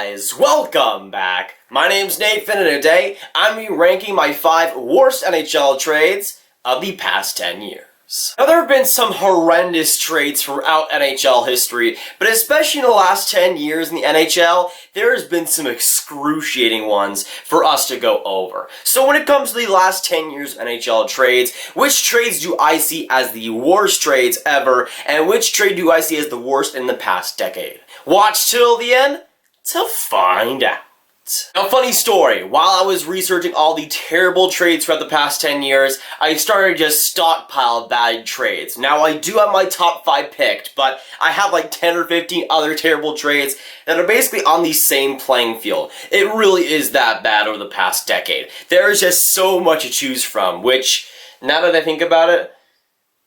guys, welcome back. My name's Nathan and today I'm ranking my 5 worst NHL trades of the past 10 years. Now there have been some horrendous trades throughout NHL history, but especially in the last 10 years in the NHL, there has been some excruciating ones for us to go over. So when it comes to the last 10 years of NHL trades, which trades do I see as the worst trades ever, and which trade do I see as the worst in the past decade? Watch till the end to find out. Now, funny story, while I was researching all the terrible trades throughout the past 10 years, I started to just stockpile bad trades. Now, I do have my top 5 picked, but I have like 10 or 15 other terrible trades that are basically on the same playing field. It really is that bad over the past decade. There is just so much to choose from, which, now that I think about it,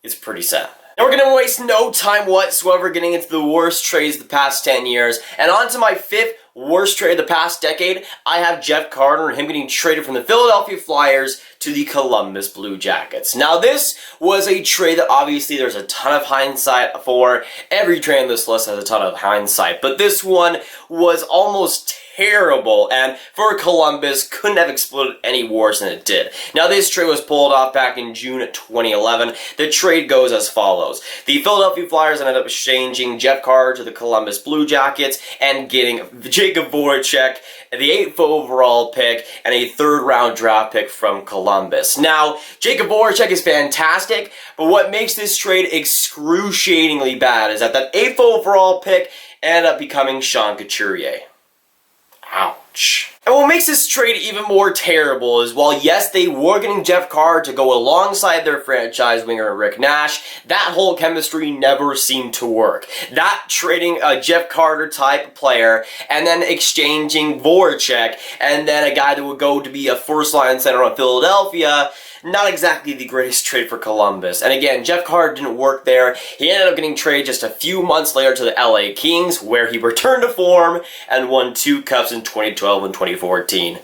is pretty sad. Now we're gonna waste no time whatsoever getting into the worst trades of the past 10 years, and on to my 5th worst trade of the past decade. I have Jeff Carter and him getting traded from the Philadelphia Flyers to the Columbus Blue Jackets. Now this was a trade that obviously there's a ton of hindsight for. Every trade on this list has a ton of hindsight, but this one was almost terrible, and for Columbus, couldn't have exploded any worse than it did. Now this trade was pulled off back in June 2011. The trade goes as follows. The Philadelphia Flyers ended up exchanging Jeff Carter to the Columbus Blue Jackets and getting Jacob Voracek, the 8th overall pick, and a 3rd round draft pick from Columbus. Now, Jacob Voracek is fantastic, but what makes this trade excruciatingly bad is that 8th overall pick ended up becoming Sean Couturier. Ouch. And what makes this trade even more terrible is, while yes, they were getting Jeff Carter to go alongside their franchise winger Rick Nash, that whole chemistry never seemed to work. That trading a Jeff Carter type player and then exchanging Voracek and then a guy that would go to be a first line center on Philadelphia, not exactly the greatest trade for Columbus. And again, Jeff Carter didn't work there. He ended up getting traded just a few months later to the LA Kings, where he returned to form and won 2 cups in 2012 and 2014.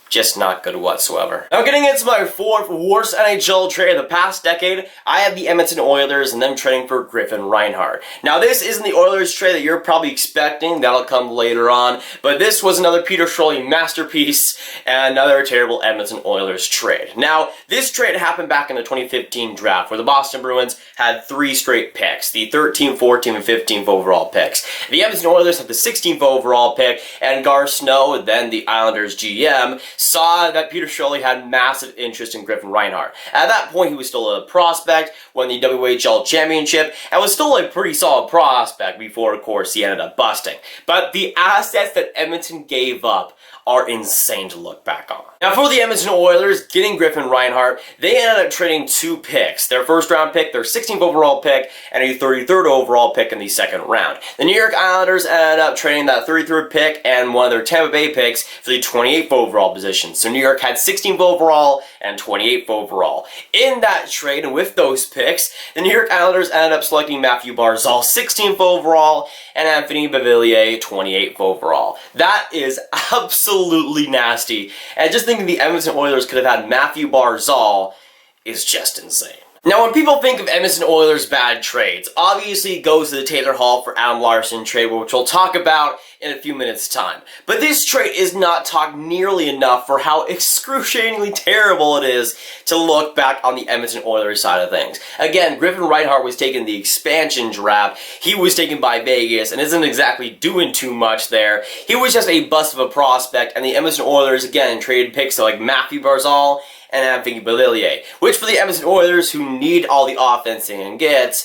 Just not good whatsoever. Now getting into my 4th worst NHL trade of the past decade, I have the Edmonton Oilers and them trading for Griffin Reinhart. Now this isn't the Oilers trade that you're probably expecting, that'll come later on, but this was another Peter Shkreli masterpiece and another terrible Edmonton Oilers trade. Now this trade happened back in the 2015 draft where the Boston Bruins had 3 straight picks, the 13th, 14th, and 15th overall picks. The Edmonton Oilers had the 16th overall pick, and Gar Snow, then the Islanders GM, saw that Peter Shkreli had massive interest in Griffin Reinhart. At that point, he was still a prospect, won the WHL championship, and was still a pretty solid prospect before, of course, he ended up busting. But the assets that Edmonton gave up are insane to look back on. Now for the Edmonton Oilers, getting Griffin Reinhart, they ended up trading 2 picks. Their 1st round pick, their 16th overall pick, and a 33rd overall pick in the 2nd round. The New York Islanders ended up trading that 33rd pick and one of their Tampa Bay picks for the 28th overall position. So New York had 16th overall and 28th overall. In that trade, and with those picks, the New York Islanders ended up selecting Matthew Barzal 16th overall and Anthony Beauvillier 28th overall. That is absolutely nasty. And just thinking the Edmonton Oilers could have had Matthew Barzal is just insane. Now, when people think of Edmonton Oilers' bad trades, obviously it goes to the Taylor Hall for Adam Larson trade, which we'll talk about in a few minutes' time. But this trade is not talked nearly enough for how excruciatingly terrible it is to look back on the Edmonton Oilers side of things. Again, Griffin Reinhart was taken in the expansion draft. He was taken by Vegas and isn't exactly doing too much there. He was just a bust of a prospect, and the Edmonton Oilers, again, traded picks like Matthew Barzal and Anthony Beauvillier, which for the Edmonton Oilers, who need all the offense they can get,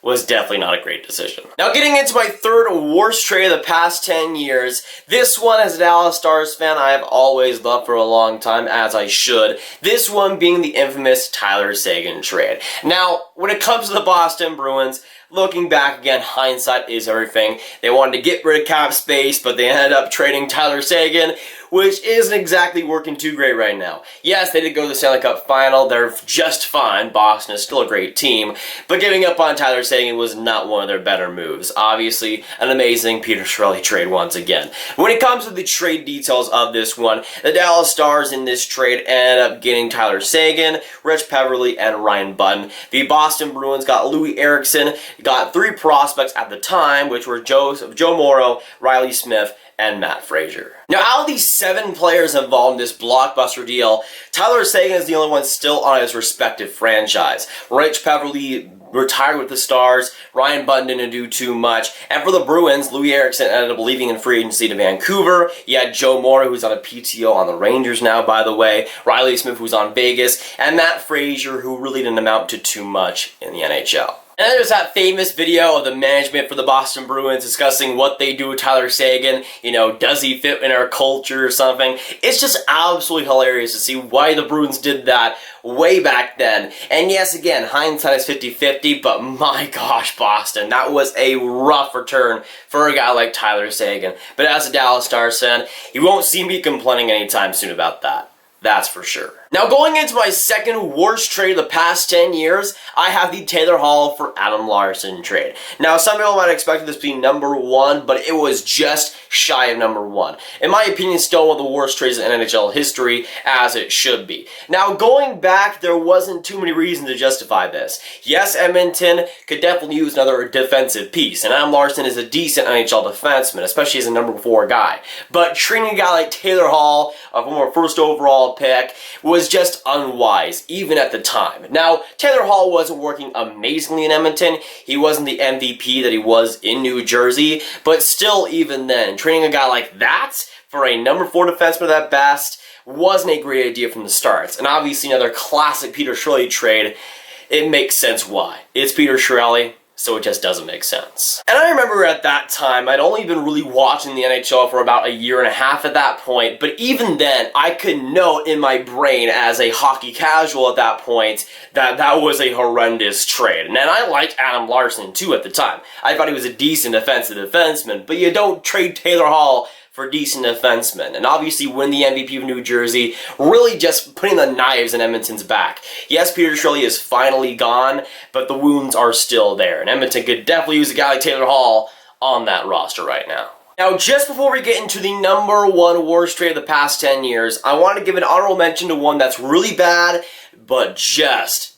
was definitely not a great decision. Now getting into my 3rd worst trade of the past 10 years, this one as a Dallas Stars fan I have always loved for a long time, as I should. This one being the infamous Tyler Seguin trade. Now, when it comes to the Boston Bruins, looking back again, hindsight is everything. They wanted to get rid of cap space, but they ended up trading Tyler Seguin, which isn't exactly working too great right now. Yes, they did go to the Stanley Cup Final. They're just fine. Boston is still a great team, but giving up on Tyler Seguin was not one of their better moves. Obviously, an amazing Peter Shkreli trade once again. When it comes to the trade details of this one, the Dallas Stars in this trade ended up getting Tyler Seguin, Rich Peverley, and Ryan Bunn. The Boston Bruins got Louis Eriksson, got 3 prospects at the time, which were Joe Morrow, Riley Smith, and Matt Frazier. Now, out of these 7 players involved in this blockbuster deal, Tyler Seguin is the only one still on his respective franchise. Rich Peverley retired with the Stars, Ryan Bunn didn't do too much, and for the Bruins, Louis Eriksson ended up leaving in free agency to Vancouver. You had Joe Morrow, who's on a PTO on the Rangers now, by the way, Riley Smith, who's on Vegas, and Matt Frazier, who really didn't amount to too much in the NHL. And then there's that famous video of the management for the Boston Bruins discussing what they do with Tyler Seguin. You know, does he fit in our culture or something? It's just absolutely hilarious to see why the Bruins did that way back then. And yes, again, hindsight is 50-50, but my gosh, Boston, that was a rough return for a guy like Tyler Seguin. But as a Dallas Stars fan, you won't see me complaining anytime soon about that. That's for sure. Now, going into my second worst trade of the past 10 years, I have the Taylor Hall for Adam Larson trade. Now, some people might expect this to be number 1, but it was just shy of number 1. In my opinion, still one of the worst trades in NHL history, as it should be. Now, going back, there wasn't too many reasons to justify this. Yes, Edmonton could definitely use another defensive piece, and Adam Larson is a decent NHL defenseman, especially as a number 4 guy. But treating a guy like Taylor Hall, a former first overall pick, was just unwise, even at the time. Now, Taylor Hall wasn't working amazingly in Edmonton. He wasn't the MVP that he was in New Jersey, but still, even then, trading a guy like that for a number 4 defenseman at best wasn't a great idea from the start. And obviously, another classic Peter Shkreli trade, it makes sense why. It's Peter Shkreli, so it just doesn't make sense. And I remember at that time, I'd only been really watching the NHL for about a year and a half at that point, but even then, I could note in my brain as a hockey casual at that point that that was a horrendous trade. And then I liked Adam Larson too at the time. I thought he was a decent defensive defenseman, but you don't trade Taylor Hall for decent defensemen, and obviously win the MVP of New Jersey, really just putting the knives in Edmonton's back. Yes, Peter Shkreli is finally gone, but the wounds are still there, and Edmonton could definitely use a guy like Taylor Hall on that roster right now. Now, just before we get into the number 1 worst trade of the past 10 years, I want to give an honorable mention to one that's really bad, but just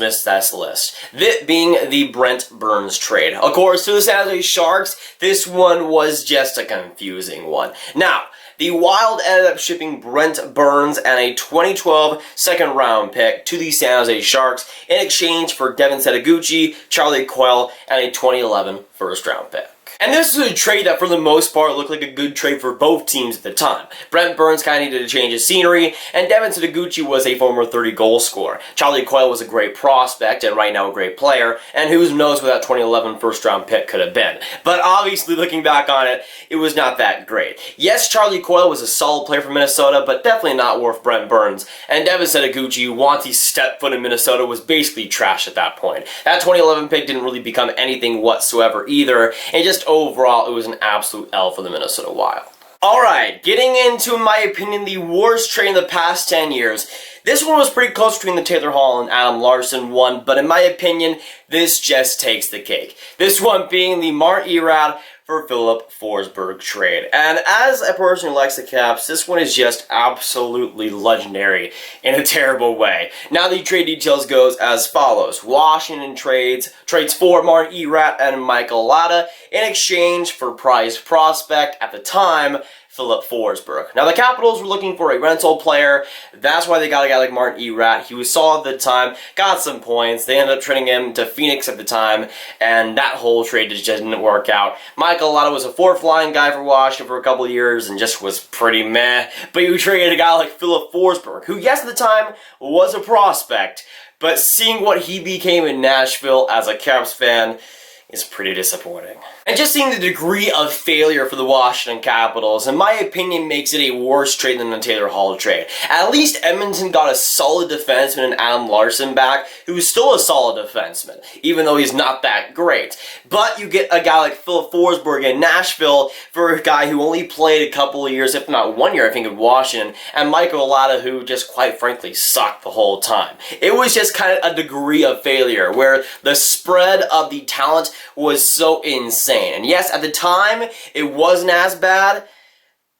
missed this list. That being the Brent Burns trade. Of course, to the San Jose Sharks, this one was just a confusing one. Now, the Wild ended up shipping Brent Burns and a 2012 second-round pick to the San Jose Sharks in exchange for Devin Setoguchi, Charlie Coyle, and a 2011 first-round pick. And this was a trade that for the most part looked like a good trade for both teams at the time. Brent Burns kind of needed to change his scenery, and Devin Setoguchi was a former 30-goal scorer. Charlie Coyle was a great prospect, and right now a great player, and who knows what that 2011 first-round pick could have been. But obviously, looking back on it, it was not that great. Yes, Charlie Coyle was a solid player for Minnesota, but definitely not worth Brent Burns. And Devin Setoguchi, once he stepped foot in Minnesota, was basically trash at that point. That 2011 pick didn't really become anything whatsoever either, and just overall, it was an absolute L for the Minnesota Wild. Alright, getting into, in my opinion, the worst trade in the past 10 years. This one was pretty close between the Taylor Hall and Adam Larson one, but in my opinion, this just takes the cake. This one being the Martin Erat for Filip Forsberg trade. And as a person who likes the Caps, this one is just absolutely legendary in a terrible way. Now the trade details goes as follows. Washington trades for Martin Erat and Michael Latta in exchange for prized prospect at the time, Filip Forsberg. Now, the Capitals were looking for a rental player. That's why they got a guy like Martin Erat. He was solid at the time, got some points. They ended up trading him to Phoenix at the time, and that whole trade just didn't work out. Michael Latta was a fourth-line guy for Washington for a couple of years and just was pretty meh. But you traded a guy like Filip Forsberg, who, yes, at the time, was a prospect, but seeing what he became in Nashville as a Caps fan is pretty disappointing. And just seeing the degree of failure for the Washington Capitals, in my opinion, makes it a worse trade than the Taylor Hall trade. At least Edmonton got a solid defenseman in Adam Larson back, who's still a solid defenseman, even though he's not that great. But you get a guy like Filip Forsberg in Nashville for a guy who only played a couple of years, if not 1 year, I think, in Washington, and Michael Latta, who just quite frankly sucked the whole time. It was just kind of a degree of failure, where the spread of the talent was so insane. And yes, at the time, it wasn't as bad,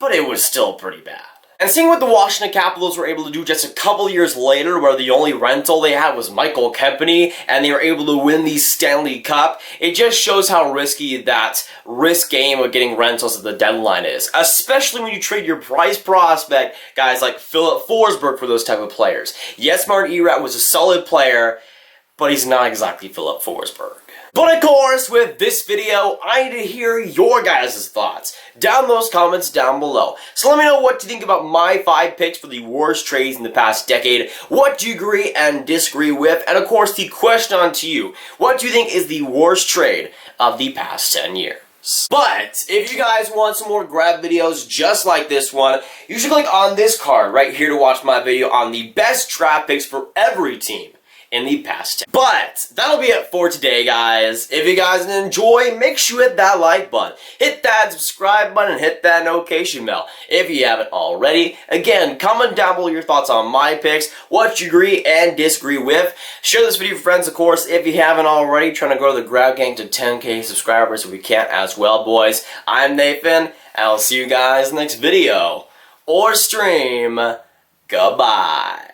but it was still pretty bad. And seeing what the Washington Capitals were able to do just a couple years later, where the only rental they had was Michael Kempany, and they were able to win the Stanley Cup, it just shows how risky that risk game of getting rentals at the deadline is. Especially when you trade your prize prospect, guys like Filip Forsberg, for those type of players. Yes, Martin Erat was a solid player, but he's not exactly Filip Forsberg. But of course, with this video, I need to hear your guys' thoughts down in those comments down below. So let me know what you think about my 5 picks for the worst trades in the past decade. What do you agree and disagree with? And of course, the question on to you. What do you think is the worst trade of the past 10 years? But if you guys want some more Grav videos just like this one, you should click on this card right here to watch my video on the best draft picks for every team in the past 10. But that'll be it for today, guys. If you guys enjoy, make sure you hit that like button, hit that subscribe button, and hit that notification bell if you haven't already. Again, comment down below your thoughts on my picks, what you agree and disagree with. Share this video with friends, of course, if you haven't already. Trying to grow the Grav gang to 10K subscribers if we can as well, boys. I'm Nathan, and I'll see you guys next video or stream. Goodbye.